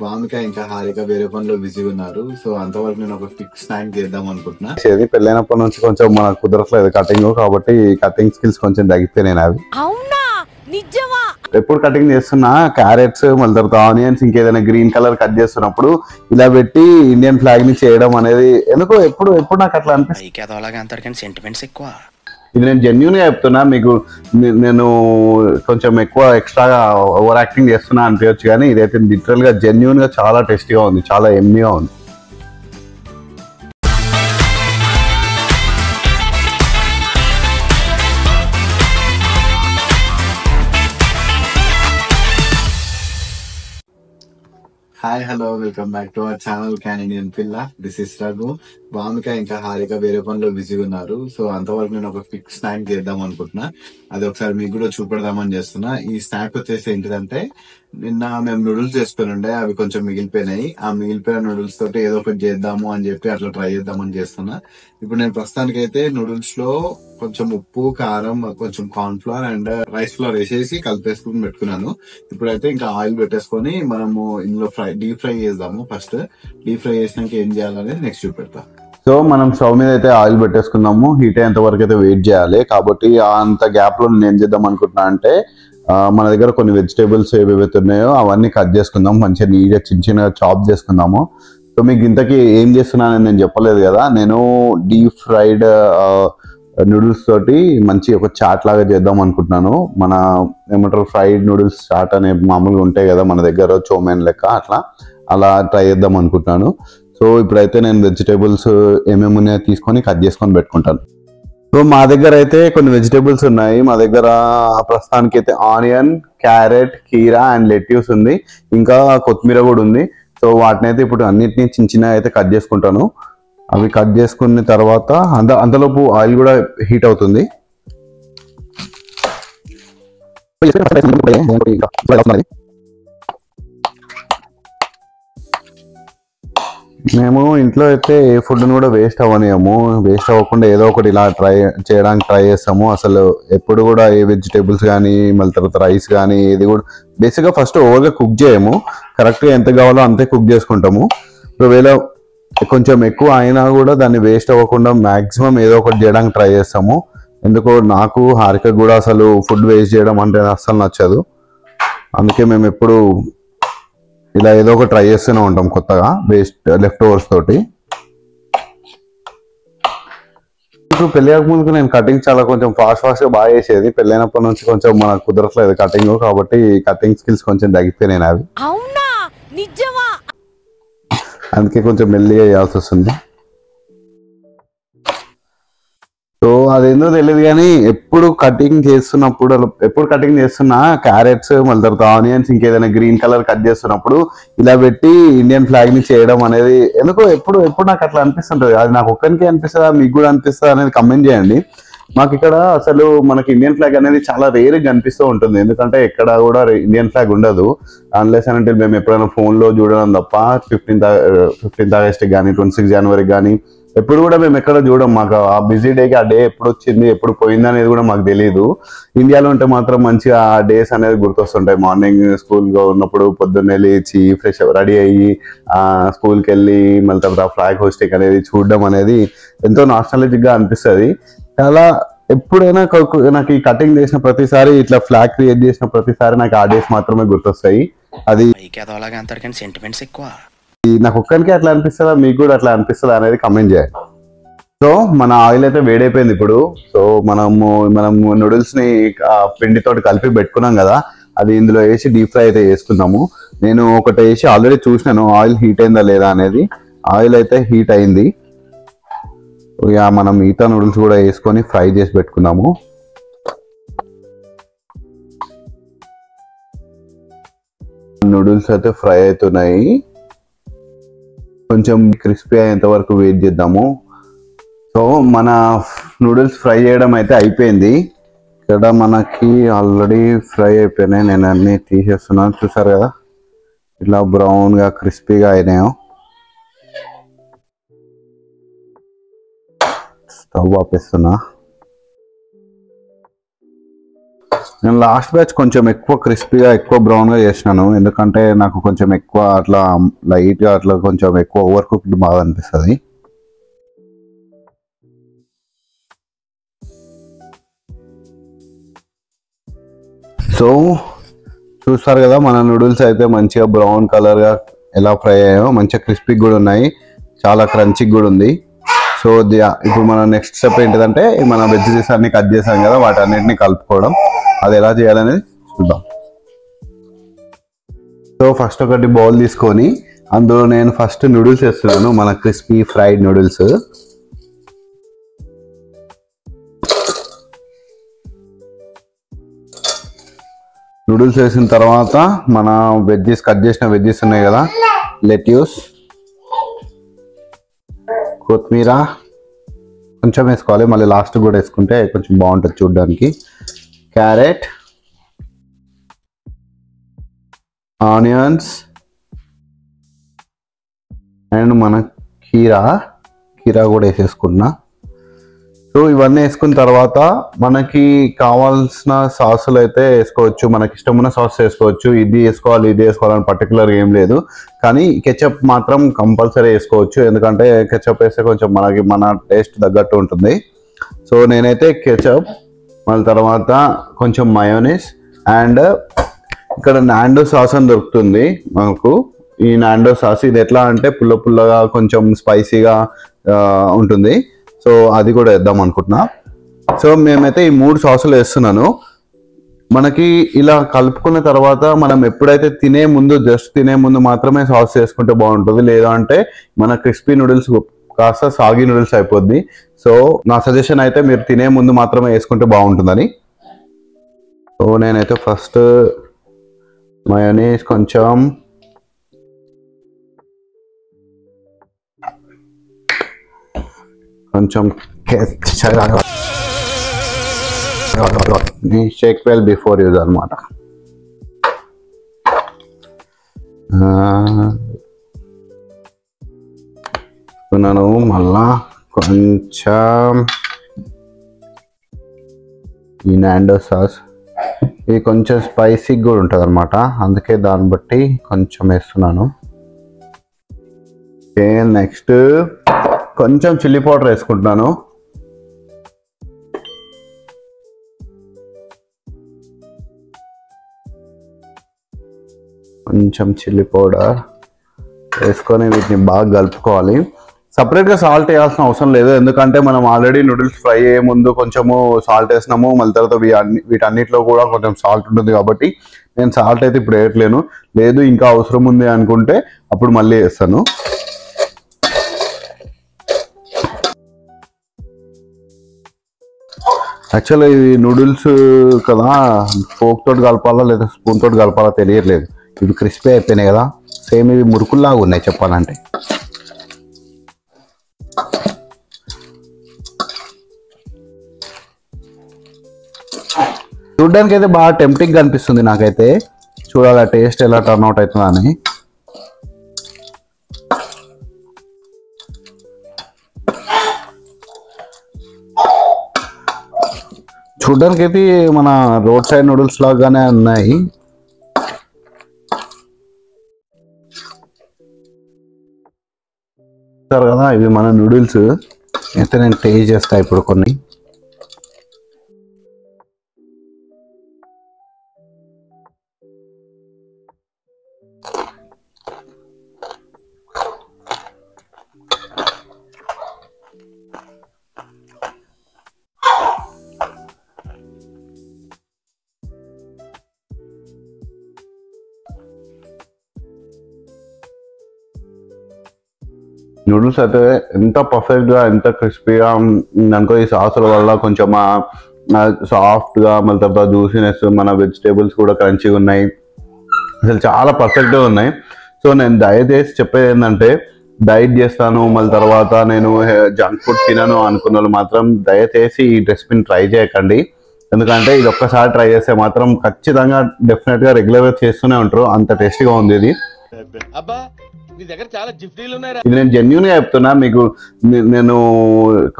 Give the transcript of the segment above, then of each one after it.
వామిక ఇంకా హారిక వేరే పనిలో బిజీగా ఉన్నారు. సో అంతవరకు నేను ఒక క్విక్ స్నాక్ చేద్దాం అనుకుంటున్నా. పెళ్ళైనప్పటి నుంచి కొంచెం మనకు కుదరట్లేదు కటింగ్, కాబట్టి కటింగ్ స్కిల్స్ కొంచెం తగ్గిపోయినాయి అవి. అవునా నిజమా? ఎప్పుడు కటింగ్ చేస్తున్నా క్యారెట్స్, మళ్ళీ తర్వాత ఆనియన్స్, ఇంకేదైనా గ్రీన్ కలర్ కట్ చేస్తున్నప్పుడు ఇలా పెట్టి ఇండియన్ ఫ్లాగ్ ని చేయడం అనేది ఎందుకో ఎప్పుడు ఎప్పుడు నాకు అట్లా అనిపిస్తుంది. సెంటిమెంట్స్ ఎక్కువ. ఇది నేను జెన్యున్ గా చెప్తున్నా మీకు. నేను కొంచెం ఎక్కువ ఎక్స్ట్రాగా ఓవర్ యాక్టింగ్ చేస్తున్నా అనిపించచ్చు, కానీ ఇదైతే లిటరల్ గా జెన్యున్ గా చాలా టేస్టీగా ఉంది, చాలా ఎమ్మీగా ఉంది. Hi hello welcome back to our channel can Indian పిల్ల. This is Raghu. వామిక ఇంకా హారిక వేరే పనిలో బిజీగా ఉన్నారు. సో అంతవరకు నేను ఒక క్విక్ స్నాక్ చేద్దాం అనుకుంటున్నా. అది ఒకసారి మీకు కూడా చూపెడదామని చేస్తున్నా. ఈ స్నాక్ వచ్చేసి ఏంటిదంటే, నిన్న మేము నూడిల్స్ చేసుకుని ఉండే, అవి కొంచెం మిగిలిపోయినాయి. ఆ మిగిలిపోయిన నూడిల్స్ తోటి ఏదో ఒకటి చేద్దాము అని చెప్పి అట్లా ట్రై చేద్దామని చేస్తున్నా. ఇప్పుడు నేను ప్రస్తుతానికి అయితే నూడిల్స్ లో కొంచెం ఉప్పు, కారం, కొంచెం corn flour and rice flour వేసేసి కలిపేసుకుని పెట్టుకున్నాను. ఇప్పుడైతే ఇంకా ఆయిల్ పెట్టేసుకొని మనము ఇందులో డీప్ ఫ్రై చేద్దాము. ఫస్ట్ డీప్ ఫ్రై చేసినాక ఏం చేయాలనేది నెక్స్ట్ చూపెడతా. సో మనం స్టవ్ మీద అయితే ఆయిల్ పెట్టేసుకుందాము. హీట్ అయ్యేంత వరకు అయితే వెయిట్ చేయాలి. కాబట్టి అంత గ్యాప్ లో నేను ఏం చేద్దాం అనుకుంటున్నా అంటే, మన దగ్గర కొన్ని వెజిటేబుల్స్ ఏవైతే ఉన్నాయో అవన్నీ కట్ చేసుకుందాం. మంచిగా నీట్గా చిన్న చిన్నగా చాప్ చేసుకుందాము. సో మీకు ఇంతకీ ఏం చేస్తున్నానని నేను చెప్పలేదు కదా. నేను డీప్ ఫ్రైడ్ నూడిల్స్ తోటి మంచి ఒక చాట్ లాగా చేద్దాం అనుకుంటున్నాను. మన ఏమంటారు, ఫ్రైడ్ నూడిల్స్ చాట్ అనే మామూలుగా ఉంటాయి కదా మన దగ్గర, చోమెన్ లెక్క అలా ట్రై చేద్దాం అనుకుంటున్నాను. సో ఇప్పుడైతే నేను వెజిటేబుల్స్ ఏమేమి ఉన్నాయో తీసుకొని కట్ చేసుకొని పెట్టుకుంటాను. సో మా దగ్గర అయితే కొన్ని వెజిటేబుల్స్ ఉన్నాయి. మా దగ్గర ప్రస్తుతానికి అయితే ఆనియన్, క్యారెట్, కీరా అండ్ లెట్యూస్ ఉంది. ఇంకా కొత్తిమీర కూడా ఉంది. సో వాటిని అయితే ఇప్పుడు అన్నిటినీ చిన్న చిన్నగా అయితే కట్ చేసుకుంటాను. అవి కట్ చేసుకున్న తర్వాత అంతలోపు ఆయిల్ కూడా హీట్ అవుతుంది. మేము ఇంట్లో అయితే ఏ ఫుడ్ని కూడా వేస్ట్ అవ్వనియము. వేస్ట్ అవ్వకుండా ఏదో ఒకటి ఇలా చేయడానికి ట్రై చేస్తాము. అసలు ఎప్పుడు కూడా ఏ వెజిటేబుల్స్ కానీ, మళ్ళీ తర్వాత రైస్ కానీ, ఏది కూడా బేసిక్గా ఫస్ట్ ఓవర్గా కుక్ చేయము. కరెక్ట్గా ఎంత కావాలో అంతే కుక్ చేసుకుంటాము. ఒకవేళ కొంచెం ఎక్కువ అయినా కూడా దాన్ని వేస్ట్ అవ్వకుండా మ్యాక్సిమం ఏదో ఒకటి చేయడానికి ట్రై చేస్తాము. ఎందుకో నాకు, హారిక కూడా అసలు ఫుడ్ వేస్ట్ చేయడం అంటే అస్సలు నచ్చదు. అందుకే మేము ఎప్పుడు ఇలా ఏదో ఒకటి ట్రై చేస్తూనే ఉంటాం కొత్తగా, లెఫ్ట్ ఓవర్స్ తోటి. ఇప్పుడు పెళ్లి కాకముందుకు నేను కటింగ్ చాలా కొంచెం ఫాస్ట్ గా బాగా చేసేది. పెళ్ళైనప్పటి నుంచి కొంచెం మనకు కుదరట్లేదు కటింగ్, కాబట్టి కటింగ్ స్కిల్స్ కొంచెం తగ్గిపోయినాయి అవి. అవునా నిజమా? అందుకే కొంచెం మెల్లిగా చేయాల్సి వస్తుంది. సో అదేందో తెలియదు కానీ ఎప్పుడు కటింగ్ చేస్తున్నా క్యారెట్స్, మళ్ళీ తర్వాత ఆనియన్స్, ఇంకేదైనా గ్రీన్ కలర్ కట్ చేస్తున్నప్పుడు ఇలా పెట్టి ఇండియన్ ఫ్లాగ్ ని చేయడం అనేది ఎందుకో ఎప్పుడు నాకు అట్లా అనిపిస్తుంటది. అది నాకు ఒక్కరికే అనిపిస్తుందా, మీకు కూడా అనిపిస్తుందా అనేది కమెంట్ చేయండి. మాకు ఇక్కడ అసలు మనకి ఇండియన్ ఫ్లాగ్ అనేది చాలా రేర్ గా కనిపిస్తూ ఉంటుంది. ఎందుకంటే ఎక్కడ కూడా ఇండియన్ ఫ్లాగ్ ఉండదు. అన్లెస్ అంటే మేము ఎప్పుడైనా ఫోన్ లో చూడడం తప్ప 15th ఆగస్ట్ కానీ, 26 జనవరి కానీ ఎప్పుడు కూడా మేము ఎక్కడ చూడం. మాకు ఆ బిజీ డేకి ఆ డే ఎప్పుడు వచ్చింది, ఎప్పుడు పోయింది అనేది కూడా మాకు తెలియదు. ఇండియాలో ఉంటే మాత్రం మంచిగా ఆ డేస్ అనేది గుర్తొస్తుంటాయి. మార్నింగ్ స్కూల్గా ఉన్నప్పుడు పొద్దున్నే లేచి ఫ్రెష్ రెడీ అయ్యి స్కూల్కి వెళ్ళి మళ్ళీ తర్వాత ఫ్లాగ్ హోస్టింగ్ అనేది చూడడం అనేది ఎంతో నాస్టాలజిక్ గా అనిపిస్తుంది. చాలా ఎప్పుడైనా నాకు ఈ కటింగ్ చేసిన ప్రతిసారి, ఇట్లా ఫ్లాగ్ క్రియేట్ చేసిన ప్రతిసారి నాకు ఆ డేస్ మాత్రమే గుర్తొస్తాయి. అది సెంటిమెంట్స్ ఎక్కువ. నాకు ఒక్కరికి అట్లా అనిపిస్తుందా, మీకు కూడా అట్లా అనిపిస్తుందా అనేది కమెంట్ చేయండి. సో మన ఆయిల్ అయితే వేడైపోయింది ఇప్పుడు. సో మనము నూడిల్స్ ని పిండితోటి కలిపి పెట్టుకున్నాం కదా, అది ఇందులో వేసి డీప్ ఫ్రై అయితే చేసుకుందాము. నేను ఒకటి వేసి ఆల్రెడీ చూసినాను ఆయిల్ హీట్ అయిందా లేదా అనేది. ఆయిల్ అయితే హీట్ అయింది. ఇక మనం మిగతా నూడిల్స్ కూడా వేసుకొని ఫ్రై చేసి పెట్టుకుందాము. నూడిల్స్ అయితే ఫ్రై అవుతున్నాయి. కొంచెం క్రిస్పీ అయ్యేంత వరకు వెయిట్ చేద్దాము. సో మన నూడిల్స్ ఫ్రై చేయడం అయితే అయిపోయింది. ఇక్కడ మనకి ఆల్రెడీ ఫ్రై అయిపోయినాయి. నేను అన్ని తీసేస్తున్నాను. చూసారు కదా ఇలా బ్రౌన్గా క్రిస్పీగా అయినాయో. స్టవ్ ఆపేస్తున్నా. నేను లాస్ట్ బ్యాచ్ కొంచెం ఎక్కువ క్రిస్పీగా ఎక్కువ బ్రౌన్గా చేసినాను, ఎందుకంటే నాకు కొంచెం ఎక్కువ అట్లా లైట్గా అట్లా కొంచెం ఎక్కువ ఓవర్ కుక్డ్ బాగా అనిపిస్తుంది. సో చూస్తారు కదా మన నూడిల్స్ అయితే మంచిగా బ్రౌన్ కలర్గా ఎలా ఫ్రై అయ్యాయో, మంచిగా క్రిస్పీగా కూడా ఉన్నాయి, చాలా క్రంచీగా కూడా ఉంది. సో ఇప్పుడు మన నెక్స్ట్ స్టెప్ ఏంటిదంటే మన వెజిటేబుల్స్ అన్ని కట్ చేసాం కదా వాటన్నిటిని కలుపుకోవడం. అది ఎలా చేయాలనేది చూద్దాం. సో ఫస్ట్ ఒకటి బౌల్ తీసుకొని అందులో నేను ఫస్ట్ నూడిల్స్ వేస్తున్నాను, మన క్రిస్పీ ఫ్రైడ్ నూడిల్స్. నూడిల్స్ వేసిన తర్వాత మన వెజ్జెస్ కట్ చేసిన వెజ్జెస్ ఉన్నాయి కదా, లెట్యూస్, కొత్తిమీర కొంచెం వేసుకోవాలి, మళ్ళీ లాస్ట్ కూడా వేసుకుంటే కొంచెం బాగుంటుంది చూడడానికి. క్యారెట్, ఆనియన్స్ అండ్ మన కీరా కూడా వేసేసుకున్నా. సో ఇవన్నీ వేసుకున్న తర్వాత మనకి కావాల్సిన సాసులు అయితే వేసుకోవచ్చు, మనకి ఇష్టమున్న సాస్ వేసుకోవచ్చు. ఇది వేసుకోవాలని పర్టికులర్గా ఏం లేదు, కానీ కెచప్ మాత్రం కంపల్సరీ వేసుకోవచ్చు, ఎందుకంటే కెచప్ వేస్తే కొంచెం మనకి మన టేస్ట్ తగ్గట్టు ఉంటుంది. సో నేనైతే కెచప్, మళ్ళీ తర్వాత కొంచెం మయోనీస్ అండ్ ఇక్కడ నాండో సాస్ అని దొరుకుతుంది మనకు. ఈ నాండో సాస్ ఇది ఎట్లా అంటే పుల్లగా కొంచెం స్పైసీగా ఉంటుంది. సో అది కూడా వేద్దాం అనుకుంటున్నా. సో మేమైతే ఈ 3 సాసులు వేస్తున్నాను. మనకి ఇలా కలుపుకున్న తర్వాత మనం ఎప్పుడైతే జస్ట్ తినే ముందు మాత్రమే సాస్ వేసుకుంటే బాగుంటుంది, లేదా అంటే మన క్రిస్పీ నూడిల్స్ కాస్త సాగి నూడిల్స్ అయిపోద్ది. సో నా సజెషన్ అయితే మీరు తినే ముందు మాత్రమే వేసుకుంటే బాగుంటుందని. సో నేనైతే ఫస్ట్ మయోనీస్ కొంచెం, షేక్ వెల్ బిఫోర్ యూజ్ అనమాట. మళ్ళా కొంచెం ఈ నాండో సాస్, ఇది కొంచెం స్పైసీ కూడా ఉంటుంది అనమాట, అందుకే దాన్ని బట్టి కొంచెం వేస్తున్నాను. నెక్స్ట్ కొంచెం చిల్లీ పౌడర్ వేసుకుంటున్నాను. కొంచెం చిల్లీ పౌడర్ వేసుకొని వీటిని బాగా కలుపుకోవాలి. సపరేట్గా సాల్ట్ వేయాల్సిన అవసరం లేదు, ఎందుకంటే మనం ఆల్రెడీ నూడిల్స్ ఫ్రై అయ్యే ముందు కొంచెము సాల్ట్ వేసినాము, మళ్ళీ తర్వాత వీటన్నిటిలో కూడా కొంచెం సాల్ట్ ఉంటుంది కాబట్టి నేను సాల్ట్ అయితే ఇప్పుడు వేయట్లేను. లేదు ఇంకా అవసరం ఉంది అనుకుంటే అప్పుడు మళ్ళీ వేస్తాను. యాక్చువల్గా ఇది నూడిల్స్ కదా, ఫోక్ తోటి కలపాలా లేదా స్పూన్ తోటి కలపాలా తెలియట్లేదు. ఇవి క్రిస్పీ అయిపోయినాయి కదా, సేమ్ ఇవి మురుకుల్లాగా ఉన్నాయి చెప్పాలంటే. చూడ్డానికి అయితే బాగా టెంప్టింగ్గా అనిపిస్తుంది నాకైతే, చూడాలి టేస్ట్ ఎలా టర్న్ అవుట్ అవుతుందా అని. చూడ్డానికి అయితే మన రోడ్ సైడ్ నూడిల్స్ లాగానే ఉన్నాయి. కదా ఇవి మన నూడిల్స్ అయితే నేను టేస్ట్ చేస్తా ఇప్పుడు కొన్ని. నూడిల్స్ అయితే ఎంత పర్ఫెక్ట్గా ఎంత క్రిస్పీగా అనుకో, ఈ సాసుల వల్ల కొంచెం సాఫ్ట్గా, మళ్ళీ తర్వాత జ్యూసీనెస్, మన వెజిటేబుల్స్ కూడా క్రంచీగా ఉన్నాయి, అసలు చాలా పర్ఫెక్ట్గా ఉన్నాయి. సో నేను దయచేసి చెప్పేది ఏంటంటే, డైట్ చేస్తాను మళ్ళీ తర్వాత నేను జంక్ ఫుడ్ తినను అనుకున్న వాళ్ళు మాత్రం దయచేసి ఈ రెసిపీని ట్రై చేయకండి. ఎందుకంటే ఇది ఒక్కసారి ట్రై చేస్తే మాత్రం ఖచ్చితంగా డెఫినెట్గా రెగ్యులర్గా చేస్తూనే ఉంటారు, అంత టేస్టీగా ఉంది ఇది. అబ్బా నీ దగ్గర చాలా జిఫ్టీలు ఉన్నాయి. ఇది నేను జెన్యున్ గా చెప్తున్నా మీకు. నేను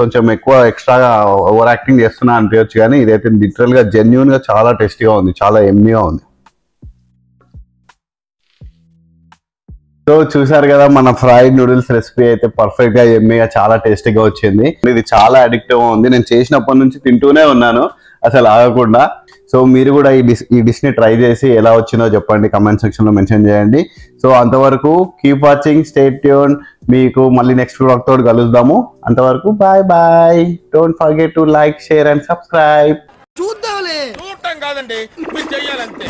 కొంచెం ఎక్కువ ఎక్స్ట్రాగా ఓవర్ యాక్టింగ్ చేస్తున్నా అనిపించచ్చు, కానీ ఇదైతే లిటరల్ గా జెన్యున్ గా చాలా టేస్టీగా ఉంది, చాలా ఎమ్మీగా ఉంది. సో చూసారు కదా, మన ఫ్రైడ్ నూడిల్స్ రెసిపీ అయితే పర్ఫెక్ట్ గా ఎమ్మీగా చాలా టేస్టీగా వచ్చింది. ఇది చాలా అడిక్టివ్ గా ఉంది. నేను చేసినప్పటి నుంచి తింటూనే ఉన్నాను అసలు ఆగకుండా. సో మీరు కూడా ఈ డిష్ ని ట్రై చేసి ఎలా వచ్చిందో చెప్పండి, కమెంట్ సెక్షన్ లో మెన్షన్ చేయండి. సో అంతవరకు కీప్ వాచింగ్, స్టే ట్యూన్. మీకు మళ్ళీ నెక్స్ట్ వ్లాగ్ తోటి కలుద్దాము. అంతవరకు bye bye. Don't forget to like, share and subscribe. చూద్దాంలే, చూడటం కాదండి, మీరు చెయ్యాలంతే.